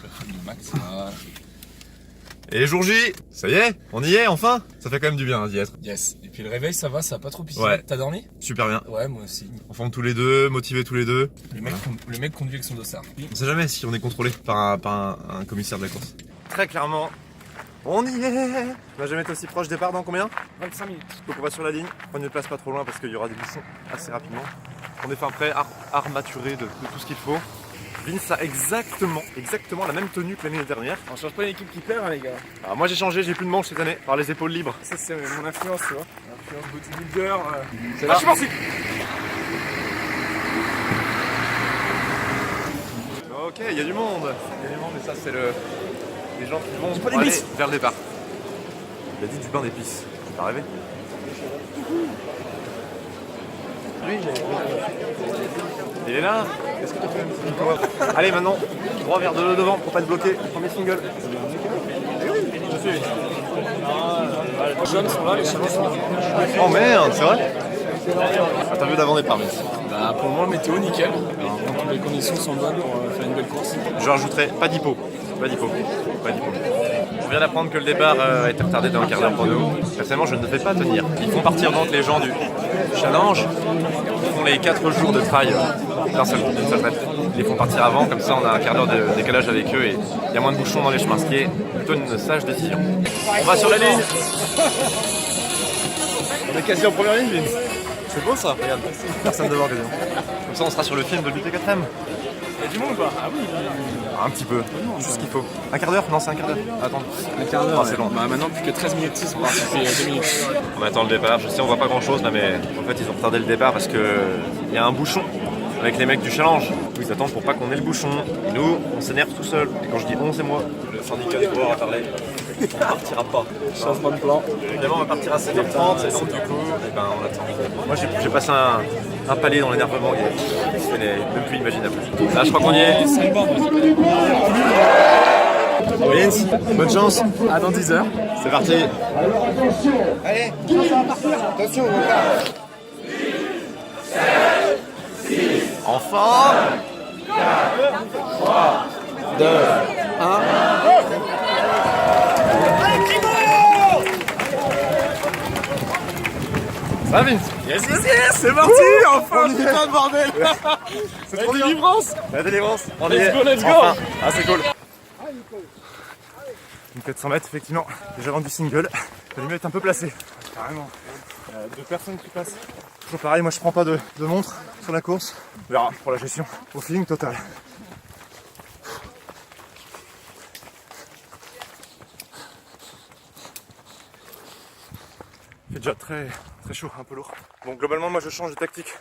de max. Voilà. Et jour J, ça y est, on y est enfin. Ça fait quand même du bien d'y être. Yes. Et puis le réveil, ça va, ça a pas trop pissé. Ouais. T'as dormi? Super bien. Ouais, moi aussi. En forme tous les deux, motivés tous les deux. Le mec conduit avec son dossard. On sait jamais si on est contrôlé par un commissaire de la course. Très clairement, on y est. On va jamais être aussi proche départ dans combien? 25 minutes. Donc on va sur la ligne, prendre une place pas trop loin parce qu'il y aura des buissons assez rapidement. On est fin prêt, armaturé de tout ce qu'il faut. Vince a exactement la même tenue que l'année dernière. On change pas une équipe qui perd, hein, les gars. Alors moi j'ai changé, j'ai plus de manches cette année, par les épaules libres. Ça, c'est mon influence, tu vois. Influence bodybuilder. C'est là. Je suis parti. Ok, il y a du monde. Il y a du monde et ça c'est les gens qui vont aller vers le départ. Il a dit du pain d'épices. Tu pas rêvé? Lui, il est là. Qu'est-ce que tu fais? Allez maintenant, droit vers de devant pour pas te bloquer. Premier single. Je suis. Les jeunes sont là, les chalons sont là. Oh merde, c'est vrai? Interview d'avant départ, mais. Bah, pour le moment, météo, nickel. Alors, toutes les conditions sont bonnes pour faire une belle course. Je rajouterai pas d'hypo. Pas d'hypo. Pas d'hypo. Je viens d'apprendre que le départ a été retardé d'un quart d'heure pour nous. Personnellement, je ne vais pas tenir. Ils font partir donc les gens du challenge. Ils font les 4 jours de trail d'une seule tête. Ils les font partir avant, comme ça on a un quart d'heure de décalage avec eux et il y a moins de bouchons dans les chemins, ce qui est plutôt une sage décision. On va sur la ligne. On est quasi en première ligne, Vince. C'est beau ça, regarde. Personne devant quasiment. Comme ça on sera sur le film de l'UT4M. Il y a du monde ou pas? Ah oui. Un petit peu, juste ce qu'il faut. Un quart d'heure? Non, c'est un quart d'heure. Attends. Un quart d'heure, c'est long. Bah, maintenant, plus que 13 minutes 6, ça fait 2 minutes. On attend le départ. Je sais, on voit pas grand chose là, mais en fait, ils ont retardé le départ parce que il y a un bouchon avec les mecs du challenge. Ils attendent pour pas qu'on ait le bouchon. Et nous, on s'énerve tout seul. Et quand je dis on, c'est moi. Le syndicat de coureurs a parlé. On partira pas. Changement de plan. Évidemment, on va partir à 7h30. Et donc, du coup, eh ben, on attend. Moi, j'ai passé un palier dans l'énervement. C'est même plus imaginable. Là, je crois qu'on y est. Vince, bonne chance. À dans 10 heures. C'est parti. Allez, attention, mon gars. Enfin. 2, 1. Ça va, Vince? Yes, c'est parti. Enfin, putain de bordel. C'est trop bien. délivrance. La délivrance. On Let's y est. go, let's go. Enfin. Ah, c'est cool. Une 400 mètres, effectivement. Déjà vendu single. Il mieux être un peu placé. Carrément. Il y a 2 personnes qui passent. Toujours pareil, moi je prends pas de montre sur la course. On verra pour la gestion. Au feeling total. Il fait déjà très chaud, un peu lourd. Bon, globalement, moi je change de tactique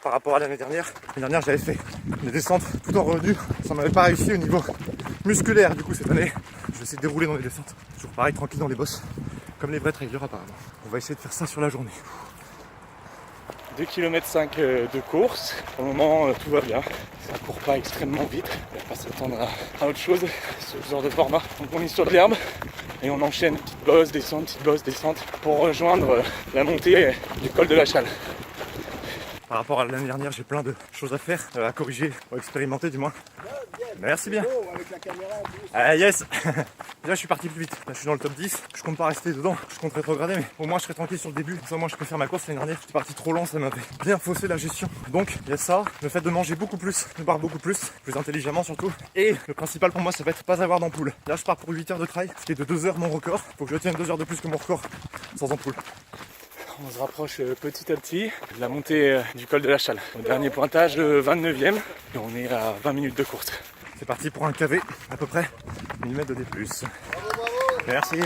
par rapport à l'année dernière. L'année dernière, j'avais fait des descentes tout en revenu. Ça m'avait pas réussi au niveau musculaire. Du coup, cette année, je vais essayer de dérouler dans les descentes. Toujours pareil, tranquille dans les bosses. Comme les vrais trailers apparemment. On va essayer de faire ça sur la journée. 2,5 km de course. Pour le moment, tout va bien. Ça court pas extrêmement vite. On va pas s'attendre à autre chose, ce genre de format. Donc on est sur de l'herbe et on enchaîne petite bosse, descente pour rejoindre la montée du col de la Chale. Par rapport à l'année dernière, j'ai plein de choses à faire, à corriger, à expérimenter du moins. Merci bien. Ah yes. Déjà je suis parti plus vite. Là je suis dans le top 10. Je compte pas rester dedans. Je compte rétrograder, mais au moins je serai tranquille sur le début. Comme ça, moi je peux faire ma course. L'année dernière, j'étais parti trop lent, ça m'avait bien faussé la gestion. Donc il y a ça, le fait de manger beaucoup plus, de boire beaucoup plus intelligemment surtout. Et le principal pour moi, ça va être pas avoir d'ampoule. Là je pars pour 8 heures de trail, ce qui est de 2 heures mon record. Faut que je tienne 2 heures de plus que mon record sans ampoule. On se rapproche petit à petit de la montée du col de la Chale. Au dernier pointage, 29e, et on est à 20 minutes de course. C'est parti pour un KV, à peu près 1000 mètres de D+. Merci.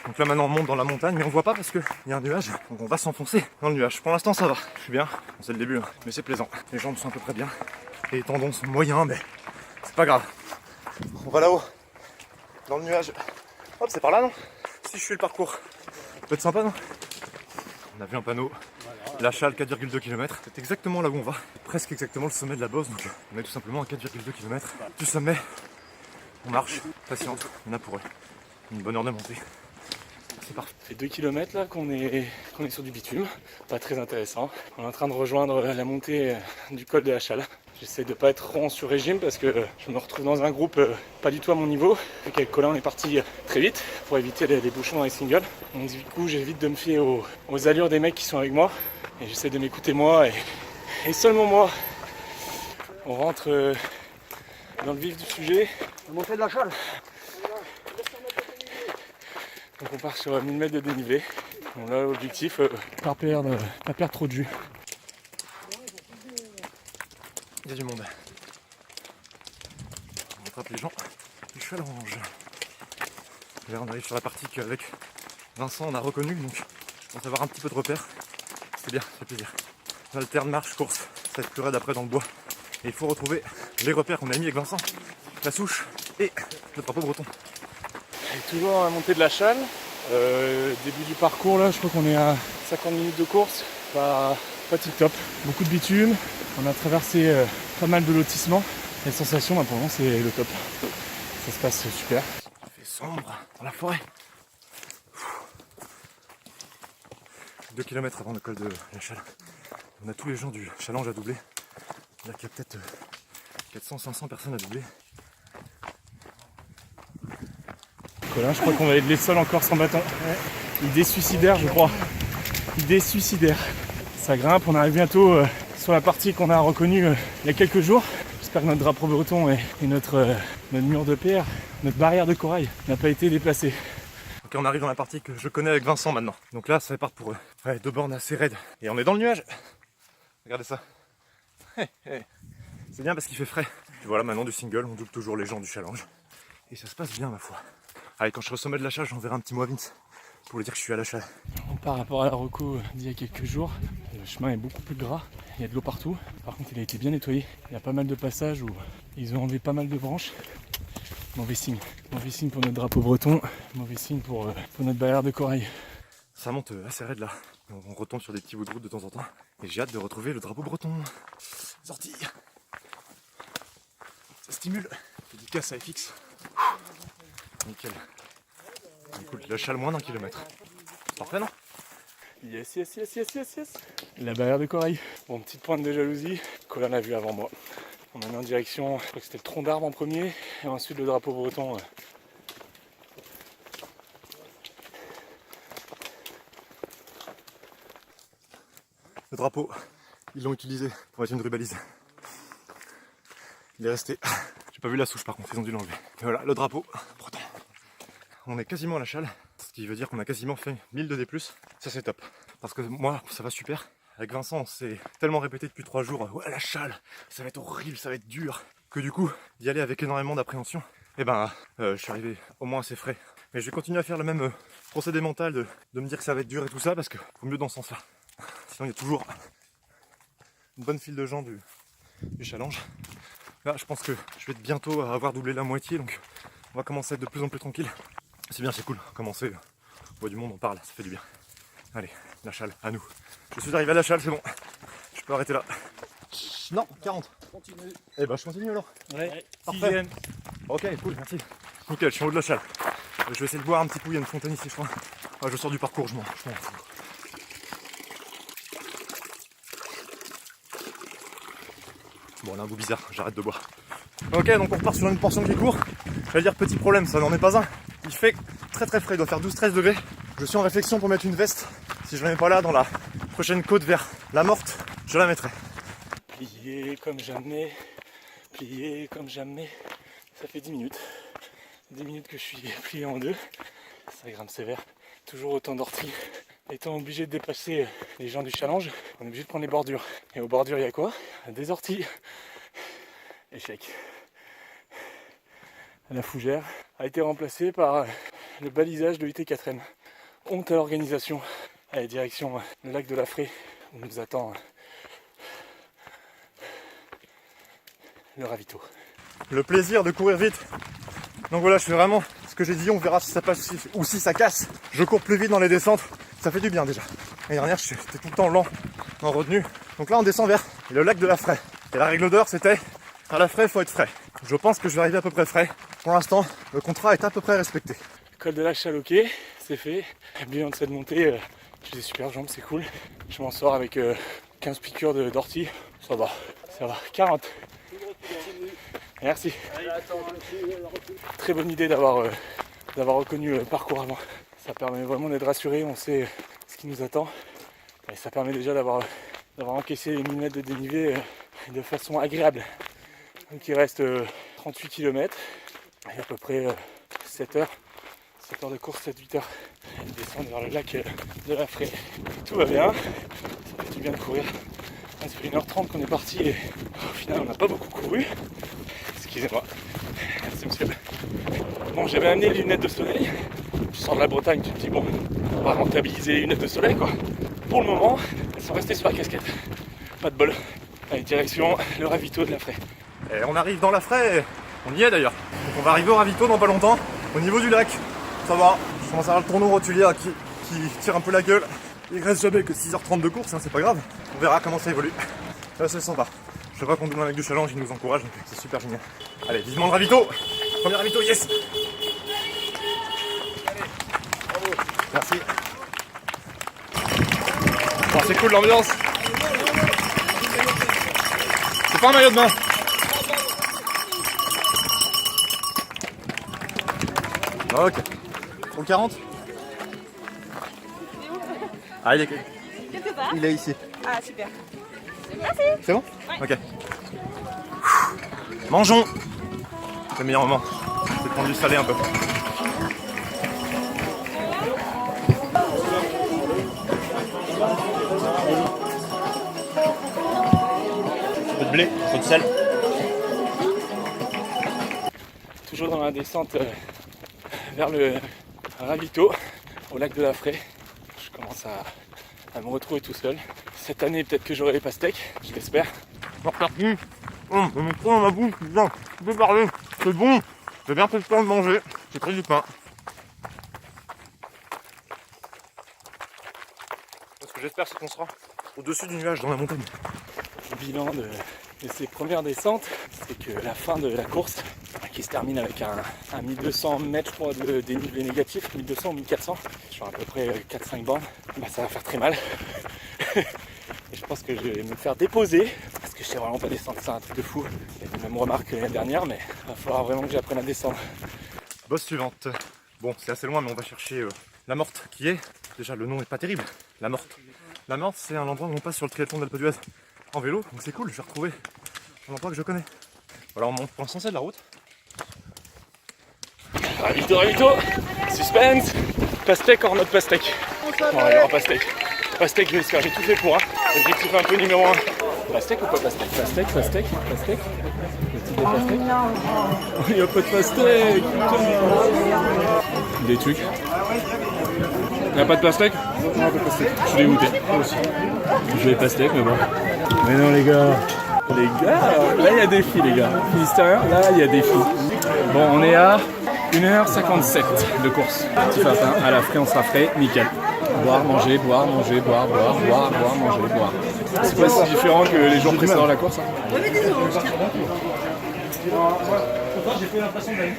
Donc là maintenant on monte dans la montagne, mais on voit pas parce qu'il y a un nuage, donc on va s'enfoncer dans le nuage. Pour l'instant ça va, je suis bien, c'est le début, hein. Mais c'est plaisant. Les jambes sont à peu près bien, et les tendons sont moyens, mais c'est pas grave. On va là-haut, dans le nuage. Hop, c'est par là non? Si je suis le parcours, ça peut être sympa non? On a vu un panneau, la Chale 4,2 km, c'est exactement là où on va, presque exactement le sommet de la bosse, donc on est tout simplement à 4,2 km du sommet. On marche, patiente, on a pour une bonne heure de montée. c'est parfait. Ça fait 2 km là qu'on est sur du bitume, pas très intéressant. On est en train de rejoindre la montée du col de la Châle. J'essaie de pas être trop en sur-régime parce que je me retrouve dans un groupe pas du tout à mon niveau. Avec Colin on est parti très vite pour éviter les bouchons dans les singles. Donc du coup j'évite de me fier aux allures des mecs qui sont avec moi. Et j'essaie de m'écouter moi et seulement moi. On rentre dans le vif du sujet. La montée de la Châle. Donc on part sur 1000 mètres de dénivelé. Donc là l'objectif, pas perdre trop de jus. Il y a du monde. On rattrape les gens du Challenge. Là on arrive sur la partie qu'avec Vincent on a reconnu, donc on va avoir un petit peu de repères. C'est bien, ça fait plaisir. On alterne marche, course, ça va être plus raide après dans le bois. Et il faut retrouver les repères qu'on a mis avec Vincent, la souche et le drapeau breton. Et toujours à la montée de la Châle. Début du parcours là, je crois qu'on est à 50 minutes de course. Pas tip top. Beaucoup de bitume. On a traversé pas mal de lotissements. Les sensations pour le moment c'est le top. Ça se passe super. Il fait sombre dans la forêt. 2 km avant le col de la Châle. On a tous les gens du Challenge à doubler. C'est-à-dire qu'il y a peut-être 400-500 personnes à doubler. Colin, je crois qu'on va être les seuls encore sans bâton. Idée suicidaire je crois. Idée suicidaire. Ça grimpe, on arrive bientôt sur la partie qu'on a reconnue il y a quelques jours. J'espère que notre drapeau breton et notre mur de pierre, notre barrière de corail n'a pas été déplacée. Ok, on arrive dans la partie que je connais avec Vincent maintenant. Donc là, ça part pour 2 bornes assez raides. Et on est dans le nuage. Regardez ça. C'est bien parce qu'il fait frais. Et voilà, maintenant du single, on double toujours les gens du Challenge. Et ça se passe bien ma foi. Allez, quand je serai au sommet de la Châle, j'enverrai un petit mot à Vince pour lui dire que je suis à la Châle. Par rapport à la reco d'il y a quelques jours, le chemin est beaucoup plus gras. Il y a de l'eau partout. Par contre, il a été bien nettoyé. Il y a pas mal de passages où ils ont enlevé pas mal de branches. Mauvais signe. Mauvais signe pour notre drapeau breton. Mauvais signe pour notre barrière de corail. Ça monte assez raide là. On retombe sur des petits bouts de route de temps en temps. Et j'ai hâte de retrouver le drapeau breton. Sortie. Ça stimule. Dédicace à FX. Nickel. Écoute, la Châle moins d'1 kilomètre. Parfait, non? Yes. La barrière de corail. Bon, petite pointe de jalousie. Colin l'a vu avant moi. On est en direction, je crois que c'était le tronc d'arbre en premier. Et ensuite le drapeau breton. Le drapeau, ils l'ont utilisé pour mettre une rubalise. Il est resté. J'ai pas vu la souche par contre, ils ont dû l'enlever. Et voilà, le drapeau breton. On est quasiment à la Châle, ce qui veut dire qu'on a quasiment fait 1000 de D+. Ça c'est top. Parce que moi, ça va super. Avec Vincent, on s'est tellement répété depuis 3 jours, ouais la Châle, ça va être horrible, ça va être dur. Que du coup, d'y aller avec énormément d'appréhension. Et je suis arrivé au moins assez frais. Mais je vais continuer à faire le même procédé mental de me dire que ça va être dur et tout ça, parce que faut mieux dans ce sens-là. Sinon il y a toujours une bonne file de gens du Challenge. Là je pense que je vais être bientôt à avoir doublé la moitié, donc on va commencer à être de plus en plus tranquille. C'est bien, c'est cool, commencer, on voit du monde, on parle, ça fait du bien. Allez, la Châle, à nous. Je suis arrivé à la Châle, c'est bon. Je peux arrêter là. Non, 40. Continue. Eh ben je continue alors. Ouais, parfait. Ok, cool, merci. Nickel, je suis en haut de la Châle. Je vais essayer de boire un petit coup, il y a une fontaine ici je crois. Ah, je sors du parcours, je m'en fous. Bon, là un goût bizarre, j'arrête de boire. Ok, donc on repart sur une portion qui court. J'allais dire petit problème, ça n'en est pas un. Il fait très très frais, il doit faire 12-13 degrés. Je suis en réflexion pour mettre une veste. Si je ne la mets pas là, dans la prochaine côte vers la Morte, je la mettrai. Plié comme jamais, plié comme jamais. Ça fait 10 minutes. 10 minutes que je suis plié en deux. Ça grimpe sévère. Toujours autant d'orties. Étant obligé de dépasser les gens du Challenge, on est obligé de prendre les bordures. Et aux bordures, il y a quoi? Des orties. Échec. La fougère a été remplacée par le balisage de l'UT4M. Honte à l'organisation. Allez, direction le lac de la Fraie, où nous attend le ravito. Le plaisir de courir vite. Donc voilà, je fais vraiment ce que j'ai dit, on verra si ça passe ou si ça casse. Je cours plus vite dans les descentes, ça fait du bien déjà. L'année dernière, j'étais tout le temps lent, en retenue. Donc là, on descend vers le lac de la Fraie. Et la règle d'or, c'était, à la Fraie, il faut être frais. Je pense que je vais arriver à peu près frais. Pour l'instant, le contrat est à peu près respecté. Col de la Chaloquet, c'est fait. Bilan de cette montée, j'ai des super jambes, c'est cool. Je m'en sors avec 15 piqûres d'ortie. Ça va, 40. Merci. Très bonne idée d'avoir reconnu le parcours avant. Ça permet vraiment d'être rassuré, on sait ce qui nous attend. Et ça permet déjà d'avoir encaissé les 1000 mètres de dénivelé de façon agréable. Donc il reste 38 km et à peu près 7 heures de course, 7-8 heures. Et de descendre vers le lac de la Fraye. Tout va bien, ça fait du bien de courir. Ça fait 1h30 qu'on est parti et au final on n'a pas beaucoup couru. Excusez-moi, merci monsieur. Bon, j'avais amené les lunettes de soleil. Tu sors de la Bretagne, tu te dis bon, on va rentabiliser les lunettes de soleil quoi. Pour le moment, elles sont restées sur la casquette. Pas de bol. Allez, direction le ravito de la Fraye. Et on arrive dans la Fraye, on y est d'ailleurs. Donc on va arriver au ravito dans pas longtemps, au niveau du lac. Ça va, je commence à avoir le tourneau rotulière qui tire un peu la gueule. Il reste jamais que 6h30 de course, hein, c'est pas grave. On verra comment ça évolue. Là c'est sympa. Je vois qu'on double un mec du challenge, il nous encourage, donc c'est super génial. Allez, vivement le ravito. Premier ravito, yes. Merci. Bon, c'est cool l'ambiance. C'est pas un maillot de bain. Ok. Au 40. Ah, il est Quelque part. Il est ici. Ah, super. C'est bon? Ok. Mangeons. C'est le meilleur moment. C'est de prendre du salé un peu. Un peu de blé, un peu de sel. Toujours dans la descente vers le ravito, au lac de la Fraye. Je commence à me retrouver tout seul. Cette année, peut-être que j'aurai les pastèques, je l'espère. Reparti. Mon trou dans ma bouche, putain, je peux parler. C'est bon. J'ai bien pris le temps de manger. J'ai pris du pain. Ce que j'espère, c'est qu'on sera au-dessus du nuage dans la montagne. Le bilan de ces premières descentes, c'est que la fin de la course, qui se termine avec un 1200 mètres je crois, de dénivelé négatif, 1200 ou 1400, sur à peu près 4-5 bandes, bah, ça va faire très mal. Et je pense que je vais me faire déposer, parce que je sais vraiment pas descendre, c'est un truc de fou. Il y a les mêmes remarques que l'année dernière, mais il va falloir vraiment que j'apprenne à descendre. Bosse suivante. Bon, c'est assez loin, mais on va chercher la Morte, qui est, déjà le nom est pas terrible, la Morte. La Morte, c'est un endroit où on passe sur le triathlon d'Alpe d'Huez en vélo, donc c'est cool, je vais retrouver un endroit que je connais. Voilà, on monte pour l'instant, c'est de la route. Ravito, ravito, suspense, pastèque or not pastèque. Bon, il y aura pastèque. Pastèque, je vais espérer, j'ai tout fait pour. Objectif un peu numéro 1. Pastèque ou pas pastèque? Pastèque. Y a-t-il des pastèques? Il n'y a pas de pastèque. Des trucs. Il n'y a pas de pastèque? Non, pas de pastèque. Je suis dégoûté. Moi aussi. Je vais pastèque, mais bon. Mais non, les gars. Les gars, là il y a des filles, les gars. Finistère, là il y a des filles. Bon, on est à 1h57 de course. Petit fatin, à la Fraye, on sera frais, nickel. Boire, manger, boire, manger, boire, manger, boire. C'est pas si différent que les jours précédents de la course. Hein. J'ai fait l'impression d'aller.